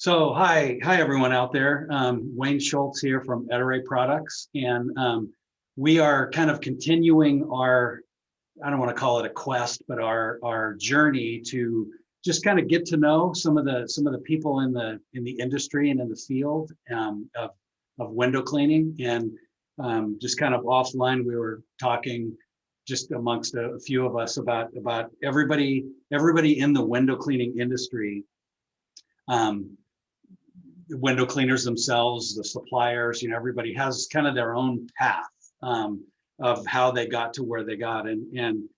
Hi everyone out there. Wayne Schultz here from Ettore Products, and we are kind of continuing our, I don't want to call it a quest, but our journey to just kind of get to know some of the people in the industry and in the field of window cleaning. And just kind of offline, we were talking just amongst a few of us about everybody in the window cleaning industry. Window cleaners themselves, the suppliers, everybody has kind of their own path of how they got to where they got. And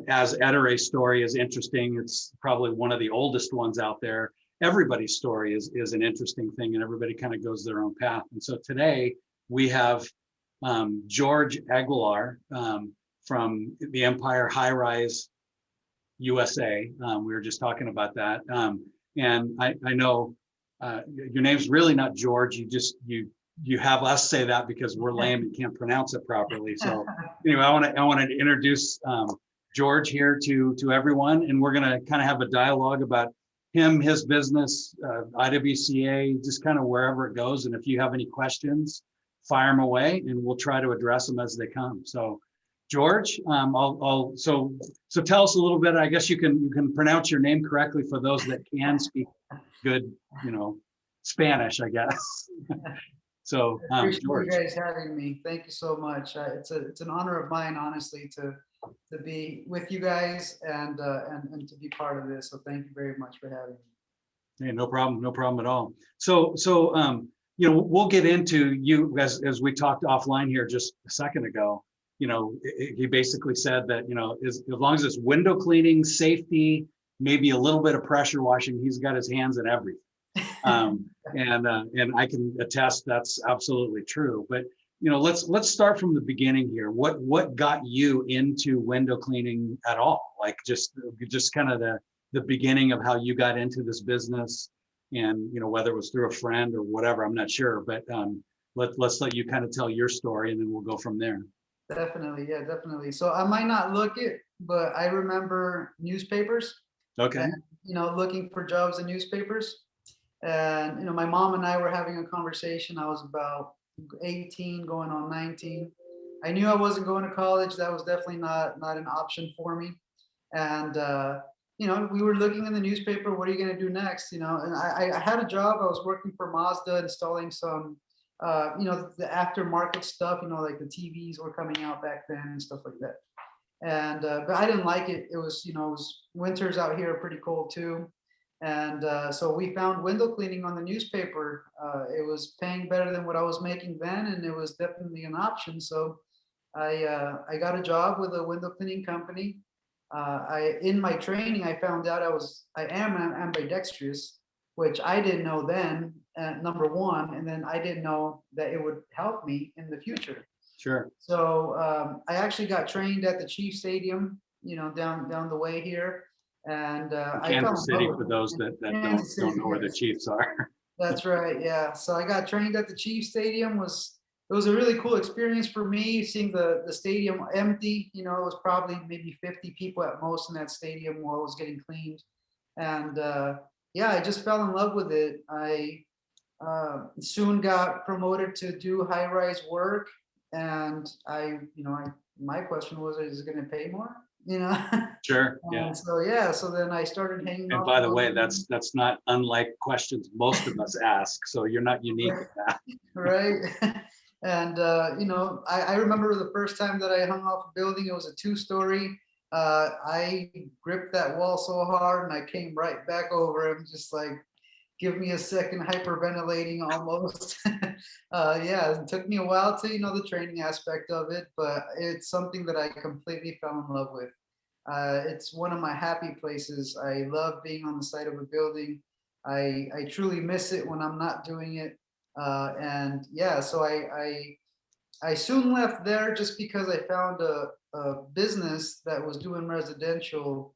as Ettore's story is interesting, it's probably one of the oldest ones out there. Everybody's story is an interesting thing, and everybody kind of goes their own path. And so today we have Jorge Aguilar from the Empire High Rise USA. We were just talking about that. And I know your name's really not George. You have us say that because we're lame and can't pronounce it properly. So anyway, I want to introduce George here to everyone, and we're going to kind of have a dialogue about him, his business, IWCA, just kind of wherever it goes. And if you have any questions, fire them away, and we'll try to address them as they come. So George, so tell us a little bit. I guess you can pronounce your name correctly for those that can speak good, Spanish, I guess. So, Appreciate George. you guys having me. Thank you so much. It's an honor of mine, honestly, to be with you guys and to be part of this. So thank you very much for having me. Hey, no problem at all. So, we'll get into you as we talked offline here just a second ago. He basically said that, as long as it's window cleaning, safety, maybe a little bit of pressure washing, he's got his hands in everything. And I can attest that's absolutely true. But let's start from the beginning here. What got you into window cleaning at all? Like just kind of the beginning of how you got into this business, and whether it was through a friend or whatever, I'm not sure. But let's let you kind of tell your story, and then we'll go from there. Definitely, yeah, definitely. So I might not look it, but I remember newspapers. Okay. And, looking for jobs in newspapers. And my mom and I were having a conversation. I was about 18, going on 19. I knew I wasn't going to college. That was definitely not an option for me. And we were looking in the newspaper. What are you going to do next? And I had a job. I was working for Mazda, installing some the aftermarket stuff. Like the TVs were coming out back then and stuff like that. And but I didn't like it. It was winters out here are pretty cold too. And so we found window cleaning on the newspaper. It was paying better than what I was making then, and it was definitely an option. So I got a job with a window cleaning company. In my training, I found out I am ambidextrous, which I didn't know then. Number one, and then I didn't know that it would help me in the future. Sure. So I actually got trained at the Chief Stadium, down the way here. And Kansas City, for those that don't know where the Chiefs are. That's right. Yeah. So I got trained at the Chief Stadium. It was a really cool experience for me, seeing the stadium empty. It was probably maybe 50 people at most in that stadium while it was getting cleaned. And yeah, I just fell in love with it. I soon got promoted to do high-rise work, and my question was, is it going to pay more? Sure. Yeah. So then I started hanging out. And by the way, that's not unlike questions most of us ask. So you're not unique with that. Right. And I remember the first time that I hung off a building. It was a 2-story. I gripped that wall so hard, and I came right back over him, just like, give me a second, hyperventilating almost. Yeah, it took me a while to, the training aspect of it, but it's something that I completely fell in love with. It's one of my happy places. I love being on the side of a building. I truly miss it when I'm not doing it. And yeah, so I soon left there just because I found a business that was doing residential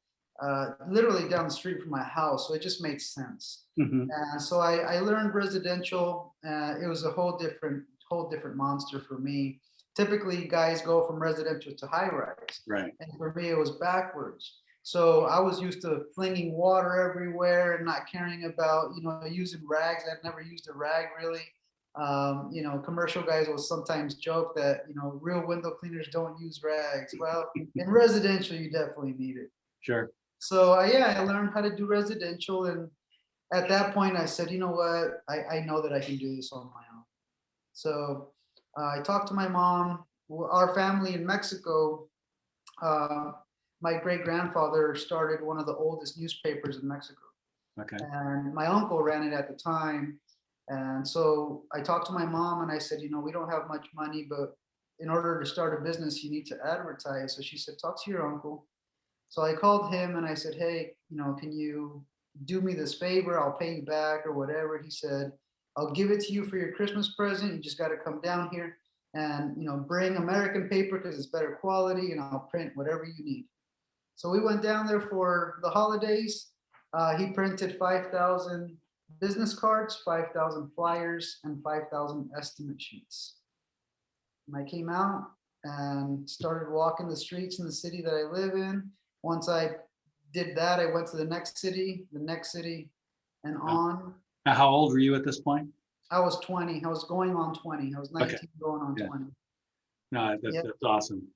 literally down the street from my house. So it just made sense. Mm-hmm. And so I learned residential. It was a whole different monster for me. Typically, guys go from residential to high rise. Right. And for me, it was backwards. So I was used to flinging water everywhere and not caring about, using rags. I'd never used a rag really. Commercial guys will sometimes joke that, real window cleaners don't use rags. Well, in residential, you definitely need it. Sure. So yeah, I learned how to do residential. And at that point I said, you know what, I know that I can do this on my own. So I talked to my mom. Our family in Mexico, uh, my great grandfather started one of the oldest newspapers in Mexico. Okay. And my uncle ran it at the time. And so I talked to my mom and I said, we don't have much money, but in order to start a business, you need to advertise. So she said, talk to your uncle. So I called him and I said, hey, can you do me this favor? I'll pay you back or whatever. He said, I'll give it to you for your Christmas present. You just got to come down here and, bring American paper because it's better quality and I'll print whatever you need. So we went down there for the holidays. He printed 5,000 business cards, 5,000 flyers, and 5,000 estimate sheets. And I came out and started walking the streets in the city that I live in. Once I did that, I went to the next city, and on. Now, how old were you at this point? I was 20. I was going on 20. I was 19 Okay. going on Yeah. 20. No, that's awesome.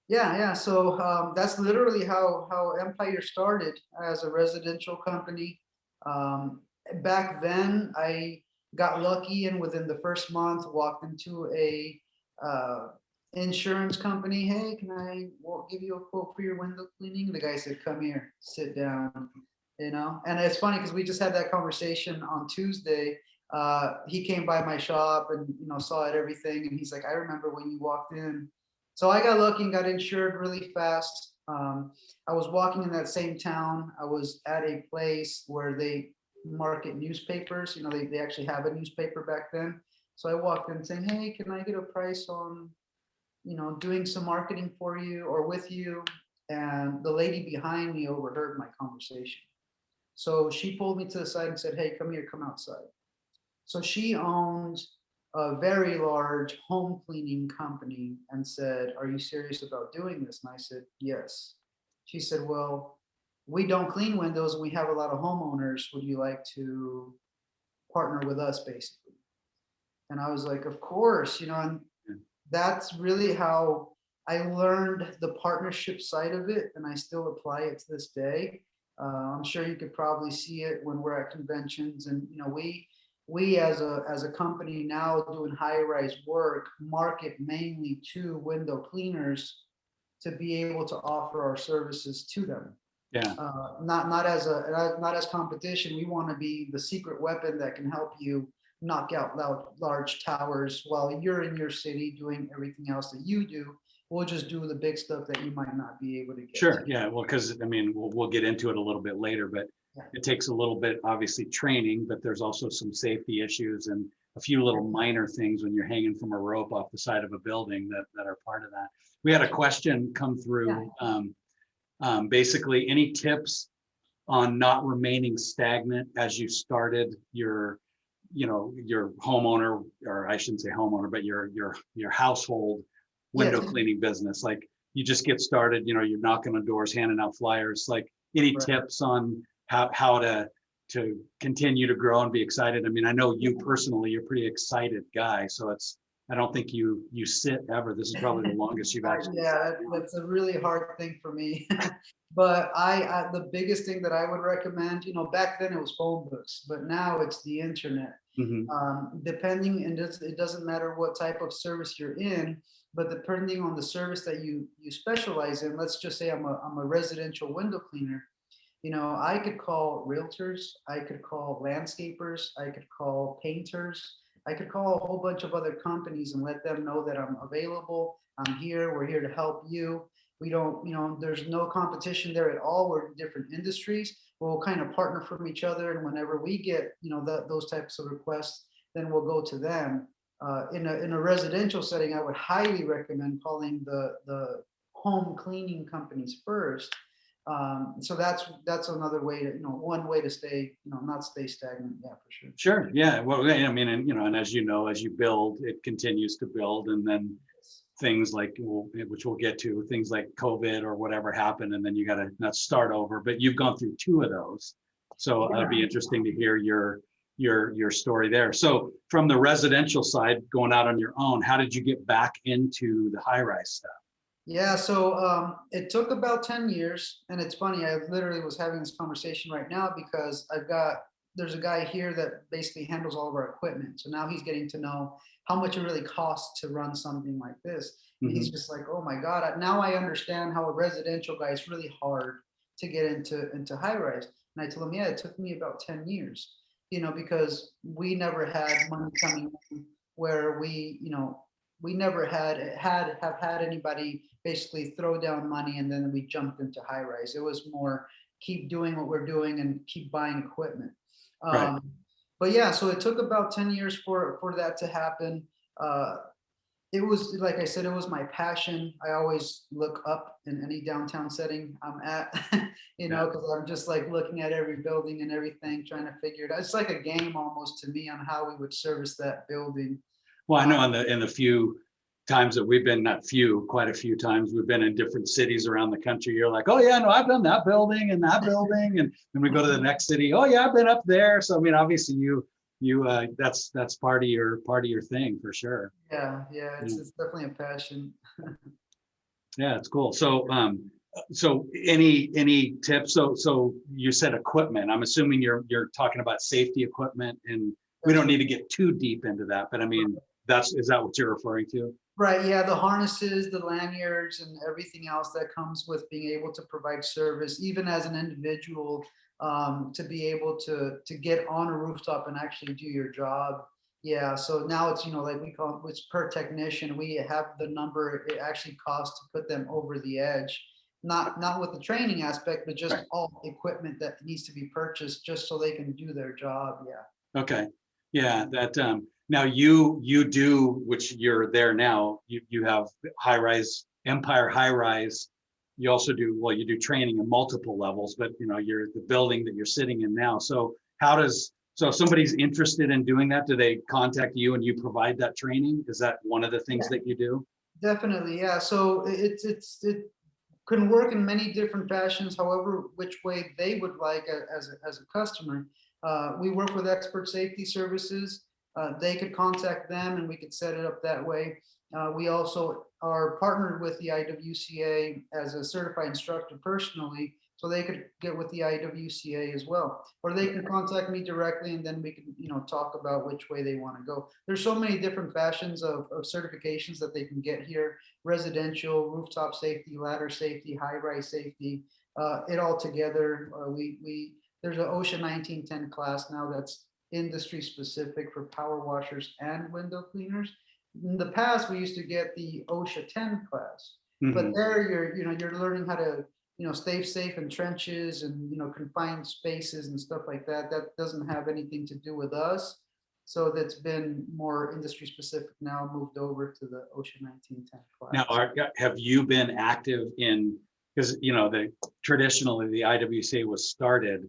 Yeah. So that's literally how Empire started as a residential company. Back then, I got lucky and within the first month walked into a insurance company. Hey, can I give you a quote for your window cleaning? The guy said, come here, sit down. And it's funny because we just had that conversation on Tuesday. He came by my shop and saw it everything, and he's like, I remember when you walked in. So I got lucky and got insured really fast. I was walking in that same town. I was at a place where they market newspapers. They actually have a newspaper back then. So I walked in saying, hey, can I get a price on doing some marketing for you or with you? And the lady behind me overheard my conversation. So she pulled me to the side and said, hey, come here, come outside. So she owns a very large home cleaning company and said, are you serious about doing this? And I said, yes. She said, well, we don't clean windows. We have a lot of homeowners. Would you like to partner with us, basically? And I was like, of course, and that's really how I learned the partnership side of it. And I still apply it to this day. I'm sure you could probably see it when we're at conventions. And, we as a company now doing high-rise work market mainly to window cleaners to be able to offer our services to them. Yeah. Not as competition. We want to be the secret weapon that can help you knock out large towers while you're in your city doing everything else that you do. We'll just do the big stuff that you might not be able to get. Sure. to. Yeah. Well, because we'll get into it a little bit later, but it takes a little bit, obviously, training, but there's also some safety issues and a few little minor things when you're hanging from a rope off the side of a building that are part of that. We had a question come through. Basically, any tips on not remaining stagnant as you started your homeowner, or I shouldn't say homeowner, but your household window cleaning business? Like, you just get started, you're knocking on doors, handing out flyers. Like, any tips on how to continue to grow and be excited? I know you personally, you're a pretty excited guy, so I don't think you sit ever. This is probably the longest you've actually sat. That's a really hard thing for me. But I the biggest thing that I would recommend, back then it was phone books, but now it's the internet. Depending, and it doesn't matter what type of service you're in, but depending on the service that you specialize in. Let's just say I'm a residential window cleaner. I could call realtors, I could call landscapers, I could call painters, I could call a whole bunch of other companies and let them know that I'm available. I'm here. We're here to help you. We don't, there's no competition there at all. We're in different industries. We'll kind of partner from each other. And whenever we get, those types of requests, then we'll go to them. In a residential setting, I would highly recommend calling the home cleaning companies first. So that's another way to, one way to stay, not stay stagnant. Yeah, for sure. Sure. Yeah. Well, and as you build, it continues to build. And then things like, which we'll get to, things like COVID or whatever happened, and then you got to not start over. But you've gone through two of those, so it'll be interesting to hear your story there. So from the residential side, going out on your own, how did you get back into the high-rise stuff? Yeah, so it took about 10 years, and it's funny, I literally was having this conversation right now because there's a guy here that basically handles all of our equipment. So now he's getting to know how much it really costs to run something like this. And he's just like, oh my God, now I understand how a residential guy, it's really hard to get into high rise. And I told him, yeah, it took me about 10 years, because we never had money coming in where we never have had anybody basically throw down money and then we jumped into high rise. It was more keep doing what we're doing and keep buying equipment. Right. But yeah, so it took about 10 years for that to happen. It was, like I said, it was my passion. I always look up in any downtown setting I'm at, because I'm just like looking at every building and everything, trying to figure it out. It's like a game almost to me on how we would service that building. Well, I know in the few times that we've been, not few, quite a few times, we've been in different cities around the country. You're like, oh yeah, no, I've done that building and that building, and then we go to the next city. Oh yeah, I've been up there. So I mean, obviously you that's part of your thing for sure. Yeah, it's definitely a passion. Yeah, it's cool. So any tips? So you said equipment. I'm assuming you're talking about safety equipment, and we don't need to get too deep into that, but I mean, is that what you're referring to? Right, yeah, the harnesses, the lanyards, and everything else that comes with being able to provide service, even as an individual, to be able to get on a rooftop and actually do your job. Yeah, so now it's, like we call it, it's per technician. We have the number it actually costs to put them over the edge. Not with the training aspect, but just Right. all equipment that needs to be purchased just so they can do their job. Yeah. Okay. Yeah, that now you do, which you're there now, you have high rise, Empire high rise. You also do, well, you do training at multiple levels, but you're the building that you're sitting in now. So if somebody's interested in doing that, do they contact you and you provide that training? Is that one of the things that you do? Definitely, yeah. So it can work in many different fashions, however, which way they would like as a customer. We work with expert safety services. They could contact them and we could set it up that way. We also are partnered with the IWCA as a certified instructor personally, so they could get with the IWCA as well. Or they can contact me directly and then we can, talk about which way they want to go. There's so many different fashions of certifications that they can get here: residential, rooftop safety, ladder safety, high-rise safety, it all together. There's an OSHA 1910 class now that's industry specific for power washers and window cleaners. In the past, we used to get the OSHA 10 class, but there you're learning how to stay safe in trenches and confined spaces and stuff like that. That doesn't have anything to do with us. So that's been more industry specific now, moved over to the OSHA 1910 class. Now, have you been active in, because traditionally the IWCA was started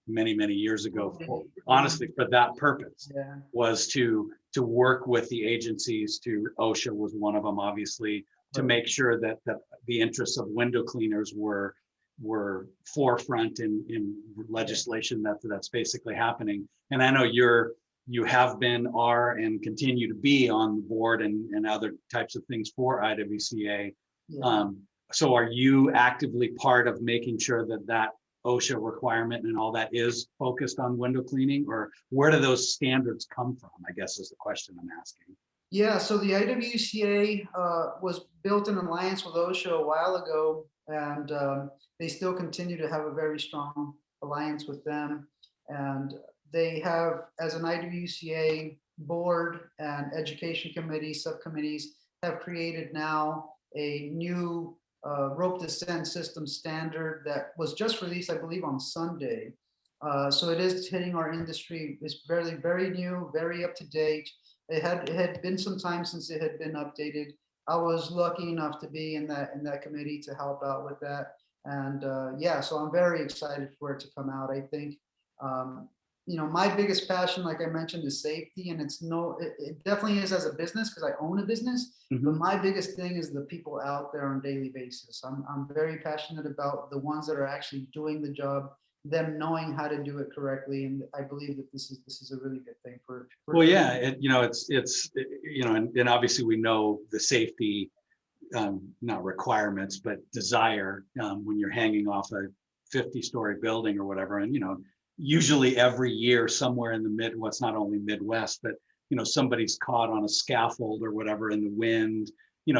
many years ago, honestly, for that purpose. Yeah. Was to work with the agencies. OSHA was one of them, obviously, to make sure that the interests of window cleaners were forefront in legislation that's basically happening. And I know you have been, are, and continue to be on the board and other types of things for IWCA. Yeah. So are you actively part of making sure that OSHA requirement and all that is focused on window cleaning, or where do those standards come from, I guess is the question I'm asking. Yeah, so the IWCA was built in alliance with OSHA a while ago, and they still continue to have a very strong alliance with them. And they have, as an IWCA board and education committee, subcommittees, have created now a new rope descent system standard that was just released, I believe, on Sunday. So it is hitting our industry. It's very, very new, very up to date. It had been some time since it had been updated. I was lucky enough to be in that committee to help out with that. And yeah, so I'm very excited for it to come out. I think, my biggest passion, like I mentioned, is safety, and it definitely is as a business because I own a business. But Mhm. my biggest thing is the people out there on a daily basis. I'm very passionate about the ones that are actually doing the job, them knowing how to do it correctly, and I believe that this is a really good thing for Well, everyone. yeah, and obviously we know the safety, not requirements, but desire, when you're hanging off a 50-story building or whatever. And, usually every year somewhere in the what's not only Midwest, but, somebody's caught on a scaffold or whatever in the wind,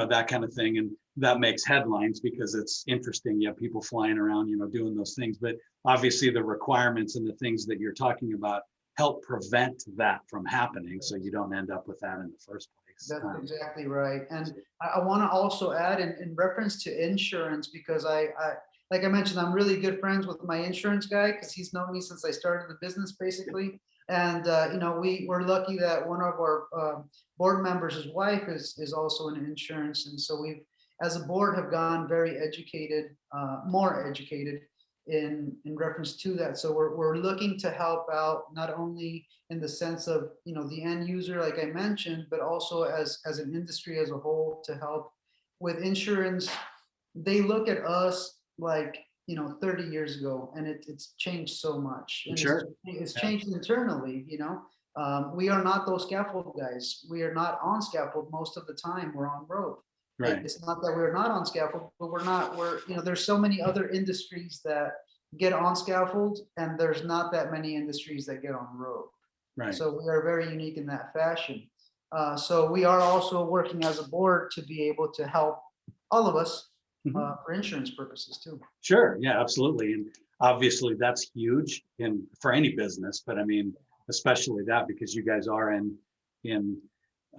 that kind of thing. And that makes headlines because it's interesting. You have people flying around, doing those things. But obviously the requirements and the things that you're talking about help prevent that from happening. So you don't end up with that in the first place. That's exactly right. And I want to also add in reference to insurance, because like I mentioned, I'm really good friends with my insurance guy because he's known me since I started the business basically. And, we're lucky that one of our board members, his wife is also in insurance. And so we've, as a board, have gone very educated, more educated in reference to that. So we're looking to help out not only in the sense of the end user, like I mentioned, but also as an industry as a whole to help with insurance. They look at us like 30 years ago, and it's changed so much, and Sure. it's Yeah. changed internally. We are not those scaffold guys. We are not on scaffold most of the time. We're on rope. Right. It's not that we're not on scaffold, but there's so many other industries that get on scaffold, and there's not that many industries that get on rope. Right. So we are very unique in that fashion. So we are also working as a board to be able to help all of us Mhm. for insurance purposes too. Sure. Yeah, absolutely. And obviously that's huge in for any business, but I mean, especially that because you guys are in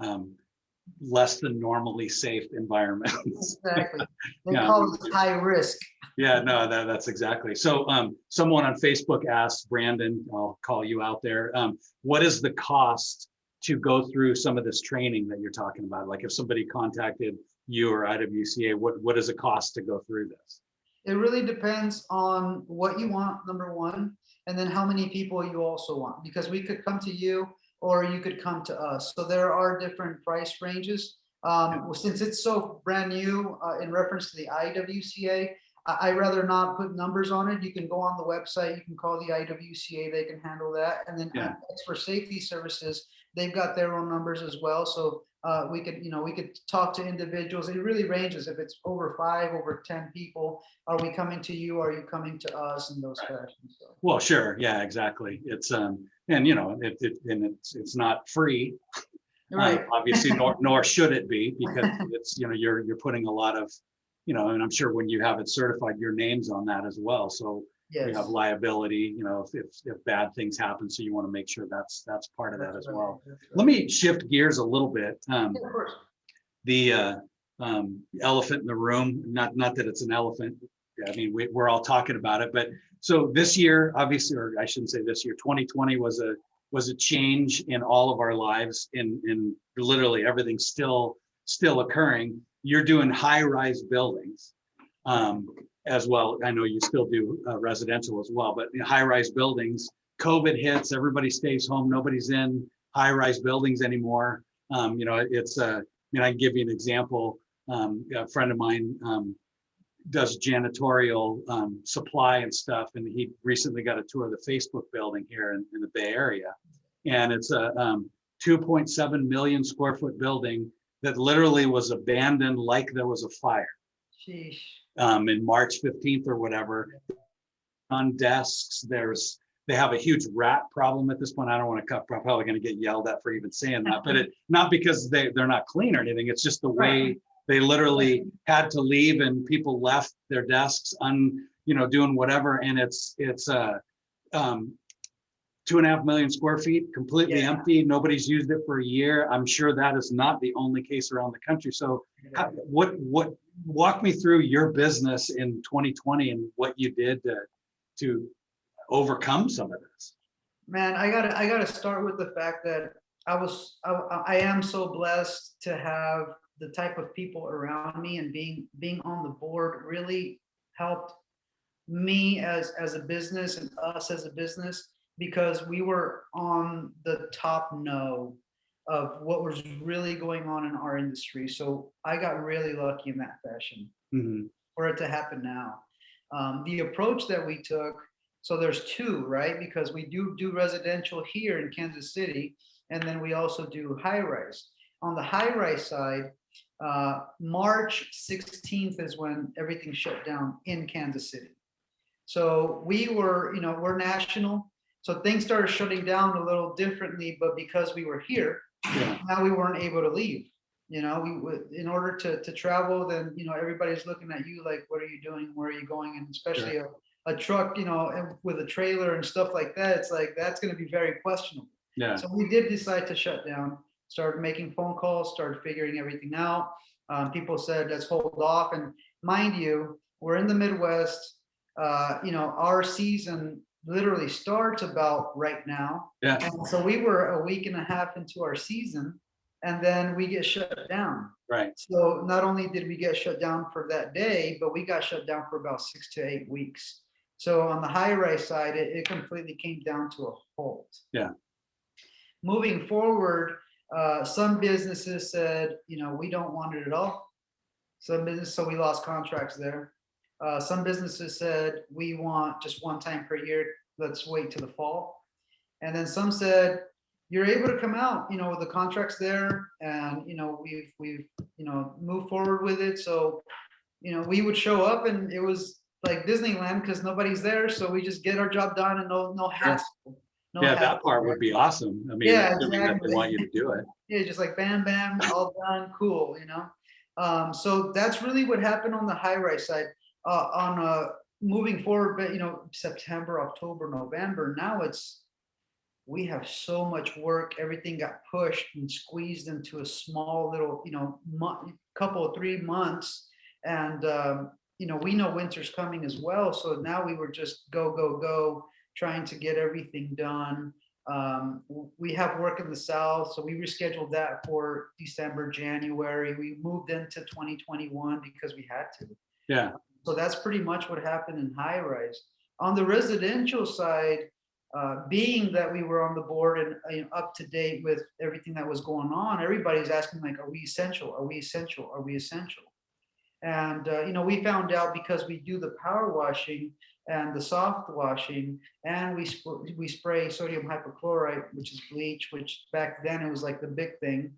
um, less than normally safe environments. Exactly. They Yeah. call it high risk. Yeah, no, that's exactly. So someone on Facebook asked, Brandon, I'll call you out there. What is the cost to go through some of this training that you're talking about? Like if somebody contacted you or IWCA, what does it cost to go through this? It really depends on what you want, number one, and then how many people you also want, because we could come to you or you could come to us. So there are different price ranges. Since it's so brand new in reference to the IWCA, I rather not put numbers on it. You can go on the website, you can call the IWCA, they can handle that. And then Yeah. for safety services, they've got their own numbers as well. So we could talk to individuals. It really ranges. If it's over 5, over 10 people, are we coming to you? Are you coming to us? And those questions. So. Well, sure. Yeah, exactly. It's and it's not free. Right. Obviously, nor should it be because it's you're putting a lot of and I'm sure when you have it certified, your name's on that as well. So you have Yes. liability, if bad things happen. So you want to make sure that's part of that That's as right. well. That's Let right. me shift gears a little bit. Yeah, of course. The elephant in the room, not that it's an elephant. I mean, we're all talking about it, but so this year, obviously, or I shouldn't say this year, 2020 was a change in all of our lives in literally everything still occurring. You're doing high-rise buildings as well. I know you still do residential as well, but high-rise buildings, COVID hits, everybody stays home, nobody's in high-rise buildings anymore. It's I can give you an example. A friend of mine does janitorial supply and stuff, and he recently got a tour of the Facebook building here in the Bay Area, and it's a 2.7 million square foot building that literally was abandoned like there was a fire Sheesh. in March 15th or whatever. On desks, they have a huge rat problem at this point. I don't want to cut. I'm probably going to get yelled at for even saying that, but not because they're not clean or anything. It's just the way they literally had to leave, and people left their desks doing whatever, and it's 2.5 million square feet, completely empty. Nobody's used it for a year. I'm sure that is not the only case around the country. So, what walk me through your business in 2020 and what you did to overcome some of this? Man, I gotta start with the fact that I am so blessed to have the type of people around me, and being on the board really helped me as a business and us as a business, because we were on the top know of what was really going on in our industry. So I got really lucky in that fashion Mhm. for it to happen now. The approach that we took, so there's two, right? Because we do residential here in Kansas City, and then we also do high rise. On the high rise side, March 16th is when everything shut down in Kansas City. So we were, we're national. So things started shutting down a little differently, but because we were here, Yeah, now we weren't able to leave. We would, in order to travel, then, everybody's looking at you like, what are you doing? Where are you going? And especially sure. a truck, and with a trailer and stuff like that, it's like, that's going to be very questionable. Yeah, So we did decide to shut down, started making phone calls, started figuring everything out. People said, let's hold off. And mind you, we're in the Midwest. Our season literally starts about right now. yeah, And so we were a week and a half into our season, and then we get shut down. right. So not only did we get shut down for that day, but we got shut down for about 6 to 8 weeks. So on the high rise side, it completely came down to a halt. Yeah, Moving forward, some businesses said, we don't want it at all. So we lost contracts there. Some businesses said, we want just one time per year. Let's wait till the fall. And then some said, you're able to come out, the contract's there, and we've moved forward with it. So, we would show up, and it was like Disneyland because nobody's there. So we just get our job done, and no sure. hassle. No Yeah, that hassle. part would be awesome. I mean, Yeah, assuming that they exactly. want you to do it. Yeah, just like bam, bam, all done, cool. So that's really what happened on the high rise side. On moving forward, but September, October, November. Now we have so much work. Everything got pushed and squeezed into a small little, couple of 3 months, and we know winter's coming as well. So now we were just go, go, go, trying to get everything done. We have work in the south, so we rescheduled that for December, January. We moved into 2021 because we had to. Yeah, So that's pretty much what happened in high rise. On the residential side, being that we were on the board and up to date with everything that was going on, everybody's asking like, are we essential? Are we essential? Are we essential? And we found out because we do the power washing and the soft washing, and we spray sodium hypochlorite, which is bleach, which back then it was like the big thing.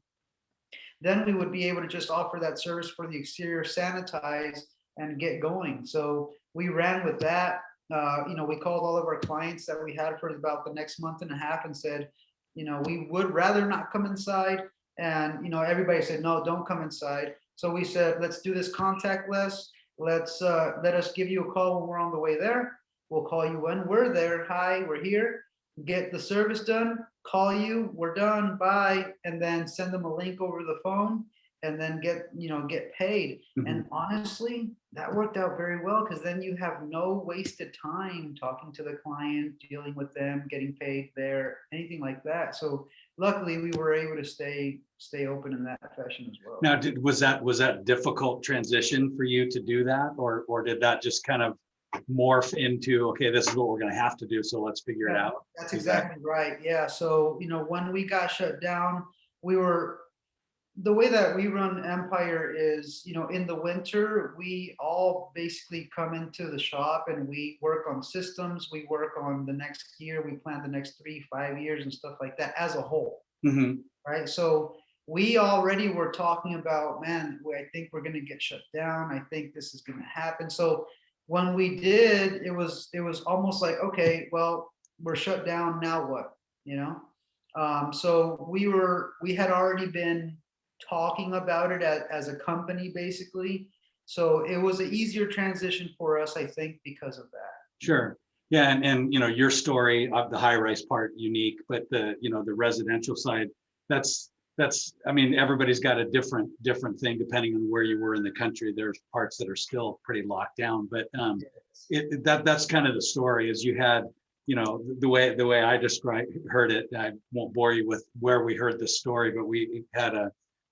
Then we would be able to just offer that service for the exterior, sanitize, and get going. So we ran with that. We called all of our clients that we had for about the next month and a half and said, we would rather not come inside. And everybody said, no, don't come inside. So we said, let's do this contactless. Let's let us give you a call when we're on the way there. We'll call you when we're there. Hi, we're here. Get the service done. Call you. We're done. Bye. And then send them a link over the phone, and then get paid. Mhm. And honestly, that worked out very well, because then you have no wasted time talking to the client, dealing with them, getting paid there, anything like that. So luckily we were able to stay open in that fashion as well. Now, was that difficult transition for you to do that, or did that just kind of morph into, okay, this is what we're going to have to do, so let's figure it out? That's exactly right. Yeah. So when we got shut down, the way that we run Empire is, in the winter, we all basically come into the shop and we work on systems. We work on the next year. We plan the next 3-5 years and stuff like that as a whole. Mm-hmm. Right. So we already were talking about, man, I think we're going to get shut down. I think this is going to happen. So when we did, it was almost like, okay, well, we're shut down. Now what? So we had already been talking about it as a company, basically. So it was an easier transition for us, I think, because of that. Sure. Yeah, and your story of the high rise part unique, but the residential side, that's I mean, everybody's got a different thing depending on where you were in the country. There's parts that are still pretty locked down, but that's kind of the story. Is you had the way I heard it. I won't bore you with where we heard this story, but we had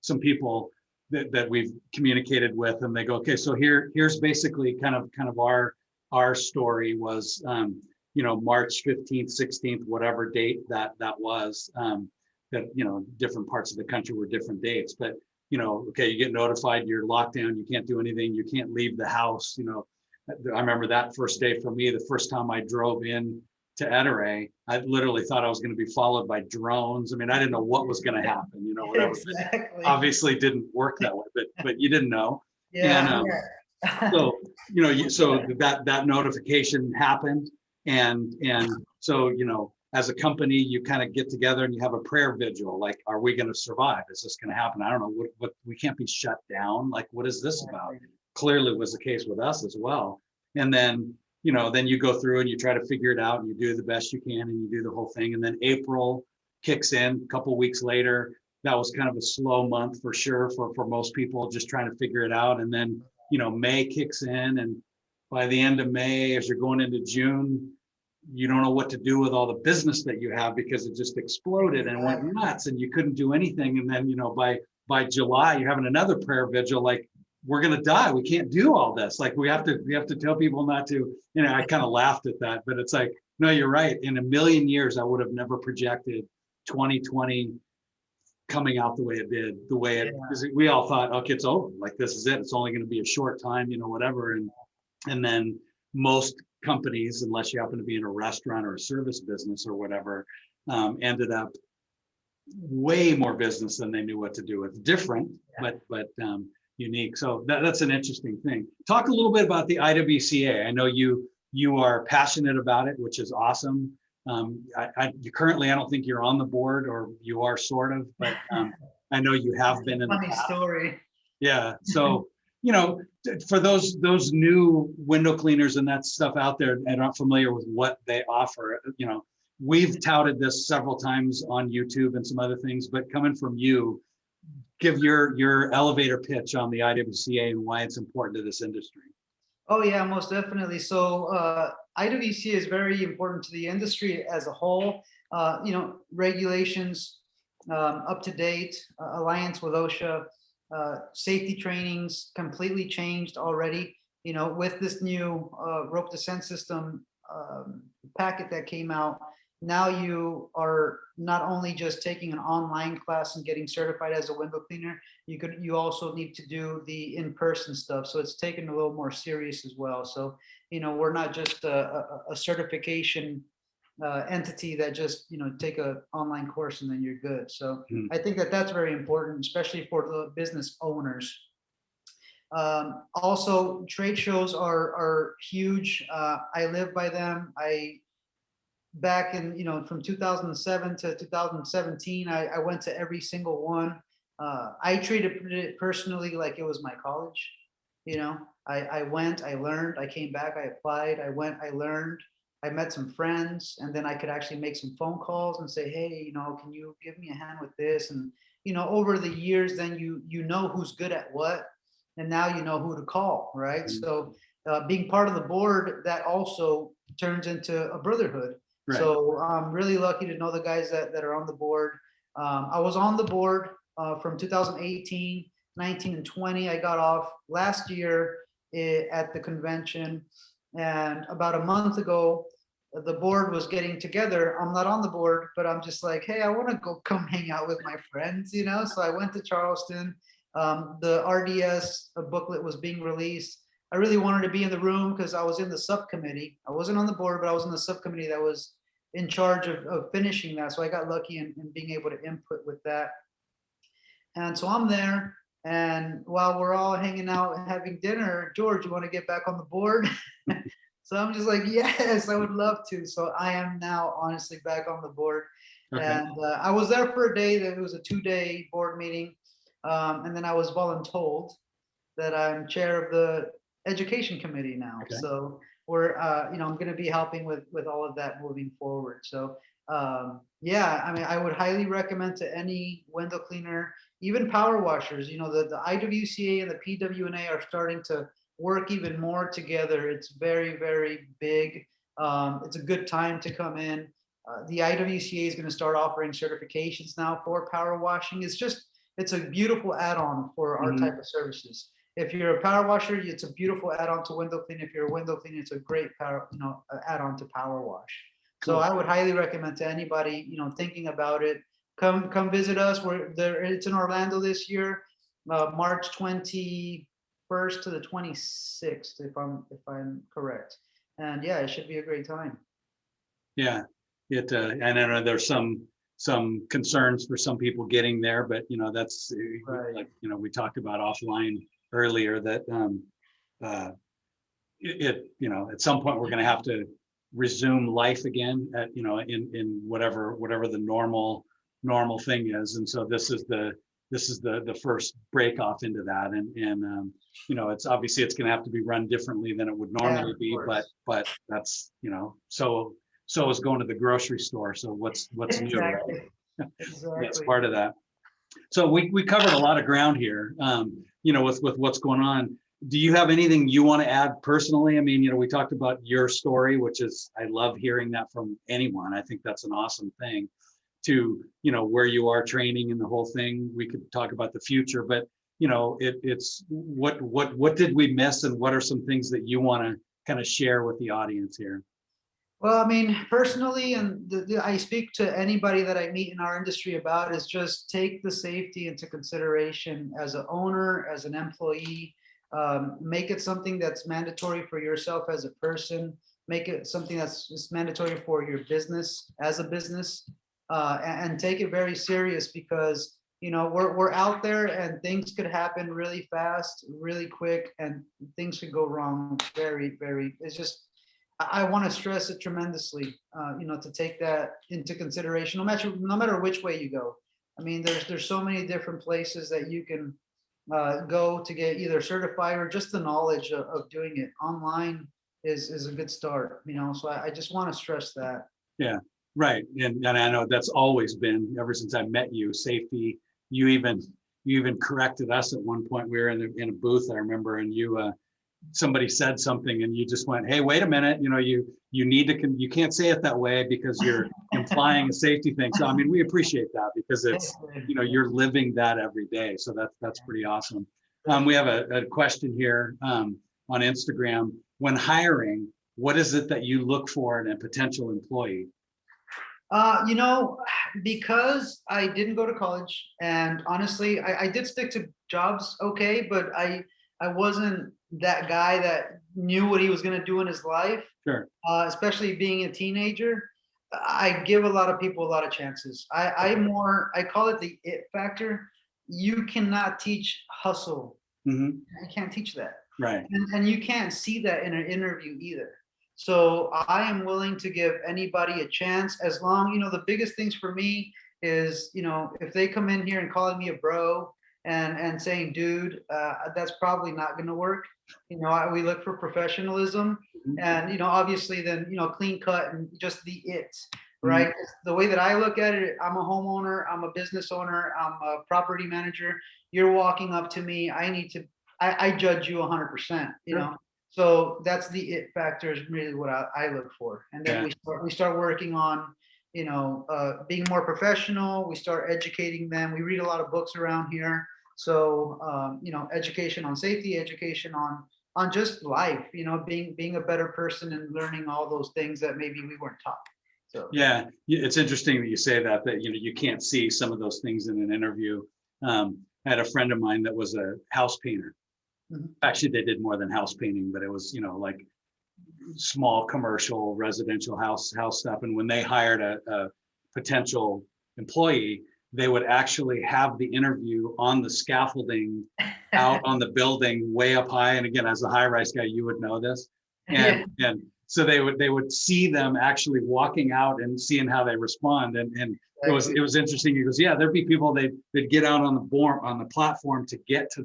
some people that we've communicated with, and they go, okay, so here's basically kind of our story was March 15th, 16th, whatever date that was, that, different parts of the country were different dates, but, okay, you get notified, you're locked down, you can't do anything, you can't leave the house. I remember that first day for me, the first time I drove in to Ettore, I literally thought I was going to be followed by drones. I mean, I didn't know what was going to happen, whatever. Exactly. Obviously didn't work that way, but you didn't know. Yeah. And so, that notification happened. And so, as a company, you kind of get together and you have a prayer vigil. Like, are we going to survive? Is this going to happen? I don't know what we can't be shut down. Like, what is this about? Clearly was the case with us as well. And then, then you go through and you try to figure it out and you do the best you can and you do the whole thing. And then April kicks in a couple weeks later. That was kind of a slow month for sure for most people, just trying to figure it out. And then, May kicks in, and by the end of May, as you're going into June, you don't know what to do with all the business that you have because it just exploded and went nuts and you couldn't do anything. And then, by July, you're having another prayer vigil, like, we're going to die. We can't do all this. Like, we have to tell people not to, I kind of laughed at that, but it's like, no, you're right. In a million years, I would have never projected 2020 coming out the way it did, because we all thought, okay, it's over. Like, this is it. It's only going to be a short time, whatever. And then most companies, unless you happen to be in a restaurant or a service business or whatever, ended up way more business than they knew what to do with. Different, but unique. So that's an interesting thing. Talk a little bit about the IWCA. I know you are passionate about it, which is awesome. You currently, I don't think you're on the board, or you are sort of, but I know you have been in the past. Funny story. Yeah. So, for those new window cleaners and that stuff out there and aren't familiar with what they offer, we've touted this several times on YouTube and some other things, but coming from you, give your elevator pitch on the IWCA and why it's important to this industry. Oh yeah, most definitely. So IWC is very important to the industry as a whole. Regulations up to date, alliance with OSHA, safety trainings completely changed already. With this new rope descent system packet that came out, now you are not only just taking an online class and getting certified as a window cleaner, you also need to do the in-person stuff. So it's taken a little more serious as well. So, we're not just a certification entity that just, take an online course and then you're good. So I think that's very important, especially for the business owners. Also, trade shows are huge. I live by them. Back in, from 2007 to 2017, I went to every single one. I treated it personally like it was my college. I went, I learned, I came back, I applied, I went, I learned, I met some friends, and then I could actually make some phone calls and say, hey, can you give me a hand with this? And, over the years, then you know who's good at what, and now you know who to call, right? Mm-hmm. So being part of the board, that also turns into a brotherhood. Right. So I'm really lucky to know the guys that are on the board. I was on the board from 2018, 19, and 20. I got off last year at the convention. And about a month ago, the board was getting together. I'm not on the board, but I'm just like, hey, I want to come hang out with my friends, So I went to Charleston. The RDS booklet was being released. I really wanted to be in the room because I was in the subcommittee. I wasn't on the board, but I was in the subcommittee that was in charge of finishing that. So I got lucky in being able to input with that. And so I'm there. And while we're all hanging out and having dinner, George, you want to get back on the board? So I'm just like, yes, I would love to. So I am now honestly back on the board. Okay. And I was there for a day. It was a 2-day board meeting. And then I was voluntold that I'm chair of the education committee now. Okay. So we're, I'm going to be helping with all of that moving forward. So yeah, I mean, I would highly recommend to any window cleaner, even power washers, the IWCA and the PWNA are starting to work even more together. It's very, very big. It's a good time to come in. The IWCA is going to start offering certifications now for power washing. It's a beautiful add-on for our type of services. if you're a power washer, it's a beautiful add-on to window cleaning. If you're a window cleaner, it's a great add-on to power wash. So Cool. I would highly recommend to anybody, thinking about it, come visit us. We're there. It's in Orlando this year, March 21st to the 26th, if I'm correct. And yeah, it should be a great time. Yeah, and I know there's some concerns for some people getting there, but that's Right. like we talked about offline earlier that at some point we're going to have to resume life again at in whatever the normal thing is, and so this is the first break off into that, and it's obviously it's going to have to be run differently than it would Yeah, normally of be, but course. that's so is going to the grocery store. So what's new, right? Exactly. That's Exactly. part of that. So we covered a lot of ground here, with what's going on. Do you have anything you want to add personally? I mean, we talked about your story, which is, I love hearing that from anyone. I think that's an awesome thing to, where you are training and the whole thing. We could talk about the future, but it's what did we miss, and what are some things that you want to kind of share with the audience here? Well, I mean, personally, and I speak to anybody that I meet in our industry about, is just take the safety into consideration as an owner, as an employee. Make it something that's mandatory for yourself as a person. Make it something that's just mandatory for your business as a business, and take it very serious, because we're out there and things could happen really fast, really quick, and things could go wrong very, very. It's just, I want to stress it tremendously, to take that into consideration, no matter which way you go. I mean, there's so many different places that you can go to get either certified or just the knowledge of doing it. Online is a good start, So I just want to stress that. Yeah, right. And I know that's always been, ever since I met you, safety. You even corrected us at one point. We were in a booth, I remember, and somebody said something and you just went, hey, wait a minute, you need to, you can't say it that way because you're implying a safety thing. So I mean, we appreciate that, because it's, you're living that every day. So that's pretty awesome. We have a question here on Instagram. When hiring, what is it that you look for in a potential employee? You know, because I didn't go to college, and honestly, I did stick to jobs, okay, but I wasn't that guy that knew what he was going to do in his life. Sure. Especially being a teenager. I give a lot of people a lot of chances. I call it the it factor. You cannot teach hustle. Mm-hmm. You can't teach that. Right. And you can't see that in an interview either. So I am willing to give anybody a chance, as long, the biggest things for me is, if they come in here and calling me a bro and saying, dude, that's probably not going to work. We look for professionalism, and, obviously then, clean cut and just the it, right? Mm-hmm. The way that I look at it, I'm a homeowner, I'm a business owner, I'm a property manager. You're walking up to me. I judge you 100%, Sure. So that's the it factor, is really what I look for. And then we start working on, being more professional. We start educating them. We read a lot of books around here. So, education on safety, education on just life, being a better person and learning all those things that maybe we weren't taught. So yeah, it's interesting that you say that you can't see some of those things in an interview. I had a friend of mine that was a house painter. Mhm. Actually, they did more than house painting, but it was, like small commercial residential house stuff. And when they hired a potential employee, they would actually have the interview on the scaffolding out on the building way up high. And again, as a high-rise guy, you would know this. And so they would see them actually walking out and seeing how they respond. And it was interesting. He goes, yeah, there'd be people, they'd get out on the platform to get to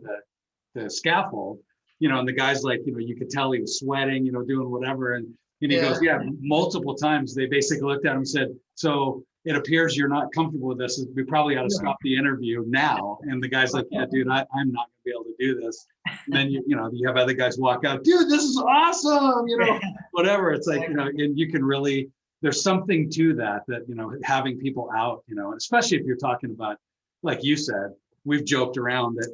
the scaffold, and the guy's like, you could tell he was sweating, doing whatever. And he goes, yeah, multiple times they basically looked at him and said, so it appears you're not comfortable with this. We probably ought to stop the interview now. And the guy's like, yeah, dude, I'm not going to be able to do this. And then, you have other guys walk out, dude, this is awesome, whatever. It's like, and you can really, there's something to that, having people out, especially if you're talking about, like you said, we've joked around that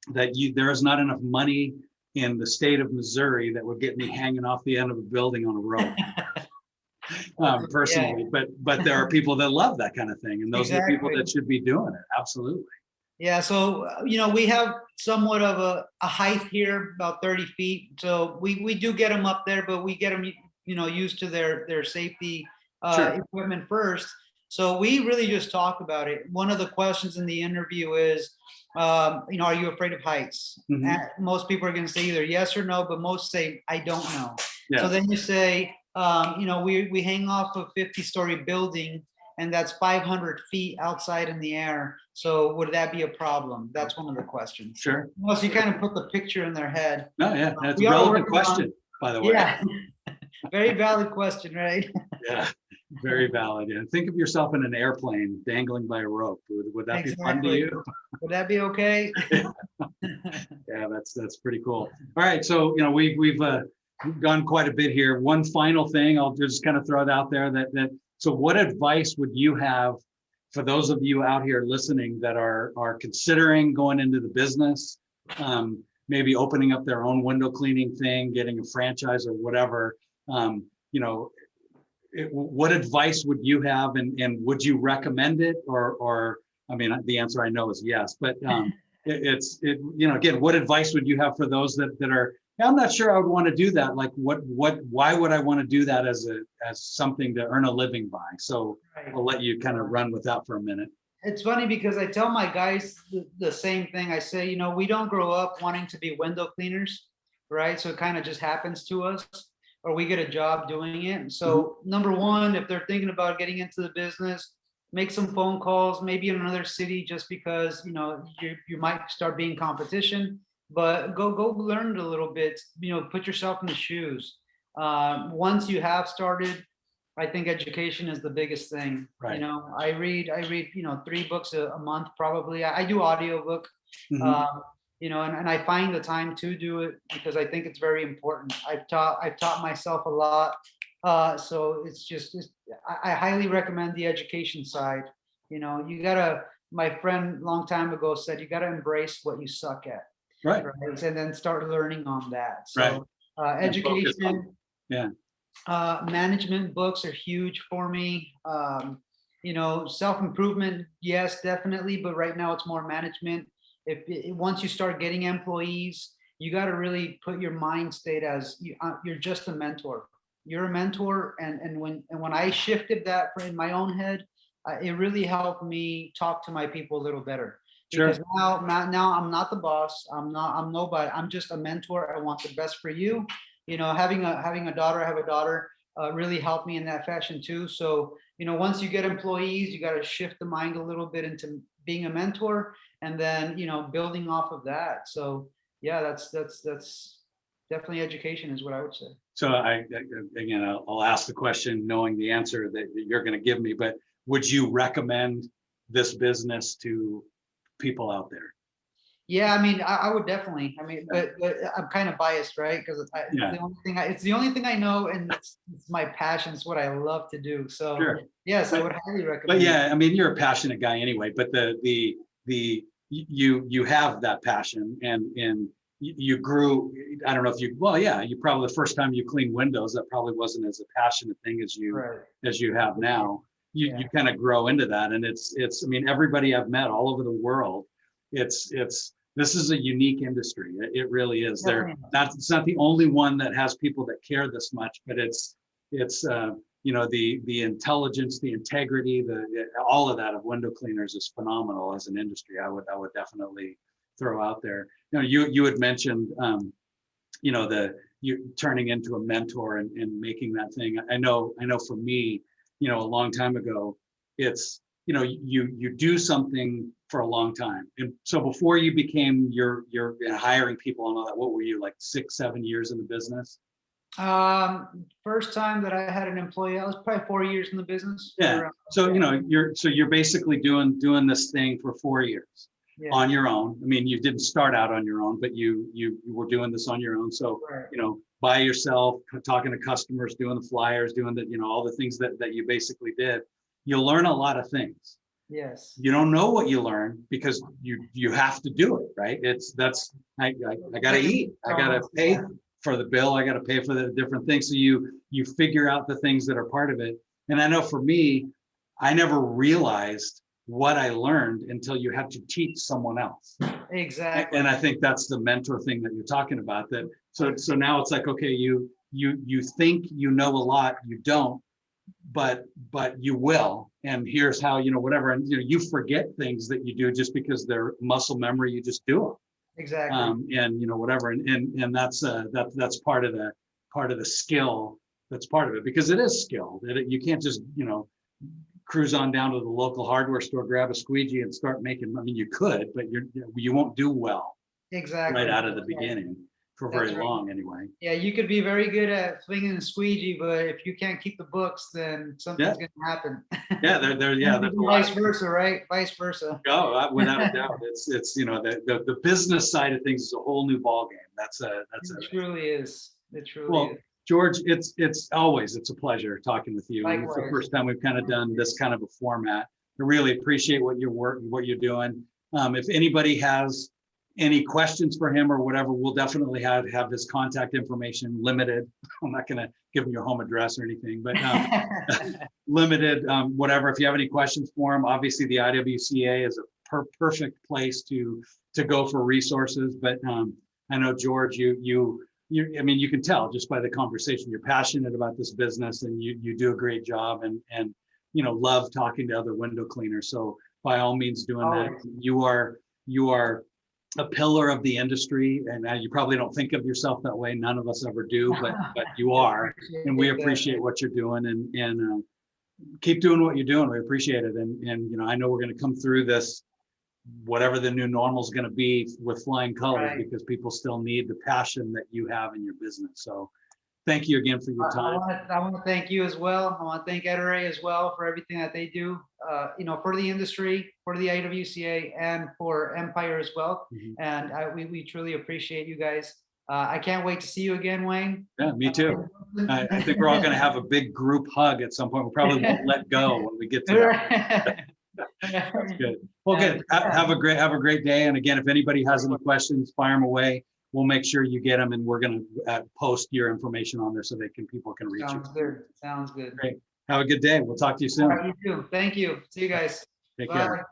there is not enough money in the state of Missouri that would get me hanging off the end of a building on a rope. Personally, but there are people that love that kind of thing, and those are the people that should be doing it. Absolutely. Yeah, so we have somewhat of a height here, about 30 feet. So we do get them up there, but we get them used to their safety equipment first. So we really just talk about it. One of the questions in the interview is, are you afraid of heights? Mm-hmm. Most people are going to say either yes or no, but most say I don't know. Yes. So then you say, we hang off a 50-story building, and that's 500 feet outside in the air. So would that be a problem? That's one of the questions. Sure. Well, so you kind of put the picture in their head. No, yeah, that's a relevant question, by the way. Yeah, very valid question, right? Yeah, very valid. Yeah, think of yourself in an airplane dangling by a rope. Would that be fun to you? Would that be okay? Yeah, that's pretty cool. All right, so we've gone quite a bit here. One final thing, I'll just kind of throw it out there that so what advice would you have for those of you out here listening that are considering going into the business, maybe opening up their own window cleaning thing, getting a franchise or whatever? What advice would you have, and would you recommend it, or I mean, the answer I know is yes, but again, what advice would you have for those that are, I'm not sure I would want to do that. Like why would I want to do that as something to earn a living by? So right. I'll let you kind of run with that for a minute. It's funny because I tell my guys the same thing. I say, we don't grow up wanting to be window cleaners, right? So it kind of just happens to us, or we get a job doing it. And so number one, if they're thinking about getting into the business, make some phone calls, maybe in another city, just because, you might start being competition. But go learn it a little bit, put yourself in the shoes. Once you have started, I think education is the biggest thing. Right. I read 3 books a month, probably. I do audiobook, and I find the time to do it because I think it's very important. I've taught myself a lot. So I highly recommend the education side. You gotta, my friend long time ago said, you gotta embrace what you suck at. Right. And then start learning on that. So education, management books are huge for me. Self-improvement, yes, definitely. But right now it's more management. Once you start getting employees, you got to really put your mind state as you're just a mentor. You're a mentor. And when I shifted that in my own head, it really helped me talk to my people a little better. Because now I'm not the boss. I'm nobody. I'm just a mentor. I want the best for you. Having a daughter, I have a daughter, really helped me in that fashion too. So, once you get employees, you got to shift the mind a little bit into being a mentor, and then, building off of that. So yeah, that's definitely education is what I would say. So I'll ask the question knowing the answer that you're going to give me, but would you recommend this business to people out there? Yeah, I mean, I would definitely. I mean, but I'm kind of biased, right? Because it's the only thing I know, and it's my passion. It's what I love to do. So yes, I would highly recommend. But yeah, I mean, you're a passionate guy anyway. But you have that passion, and you grew. I don't know if you. Well, yeah, you probably the first time you cleaned windows, that probably wasn't as a passionate thing as you have now. You kind of grow into that, and it's. I mean, everybody I've met all over the world, this is a unique industry. It really is. It's not the only one that has people that care this much, but it's the intelligence, the integrity, all of that of window cleaners is phenomenal as an industry. I would definitely throw out there. You had mentioned you turning into a mentor and making that thing. I know for me, a long time ago, it's you do something for a long time. And so before you became you're hiring people and all that, what were you, like 6-7 years in the business? First time that I had an employee, I was probably 4 years in the business. Yeah. So you're basically doing this thing for 4 years on your own. I mean, you didn't start out on your own, but you were doing this on your own. So by yourself, talking to customers, doing the flyers, doing all the things that you basically did. You'll learn a lot of things. Yes. You don't know what you learn because you have to do it, right? I gotta eat, I gotta pay for the bill, I gotta pay for the different things. So you figure out the things that are part of it. And I know for me, I never realized what I learned until you had to teach someone else. Exactly. And I think that's the mentor thing that you're talking about. That so now it's like, okay, you think you know a lot, you don't, but you will. And here's how, whatever. And you forget things that you do just because they're muscle memory. You just do them. Exactly. And whatever. And that's part of the skill. That's part of it, because it is skill. You can't just cruise on down to the local hardware store, grab a squeegee, and start making. I mean, you could, but you won't do well Exactly. right out of the beginning for very long anyway. Yeah, you could be very good at swinging a squeegee, but if you can't keep the books, then something's going to happen. Yeah, there's vice versa, right? Vice versa. Oh, without a doubt, it's the business side of things is a whole new ball game. It truly is. It truly well, is. George, it's a pleasure talking with you. Likewise. It's the first time we've kind of done this kind of a format. I really appreciate what you're doing. If anybody has any questions for him or whatever, we'll definitely have his contact information limited. I'm not going to give him your home address or anything, but limited, whatever. If you have any questions for him, obviously the IWCA is a perfect place to go for resources. But I know, George, I mean, you can tell just by the conversation, you're passionate about this business, and you do a great job, and love talking to other window cleaners. So by all means doing that. You are a pillar of the industry, and you probably don't think of yourself that way. None of us ever do, but you are, and we appreciate what you're doing, and keep doing what you're doing. We appreciate it. And I know we're going to come through this, whatever the new normal is going to be, with flying colors, because people still need the passion that you have in your business. So thank you again for your time. I want to thank you as well. I want to thank Ettore as well for everything that they do, for the industry, for the IWCA, and for Empire as well. Mm-hmm. And we truly appreciate you guys. I can't wait to see you again, Wayne. Yeah, me too. I think we're all going to have a big group hug at some point. We probably won't let go when we get to that. That's good. Well, good. Have a great day. And again, if anybody has any questions, fire them away. We'll make sure you get them, and we're going to post your information on there so people can reach you. Sounds good. Great. Have a good day. We'll talk to you soon. You too. Thank you. See you guys. Take Bye. care.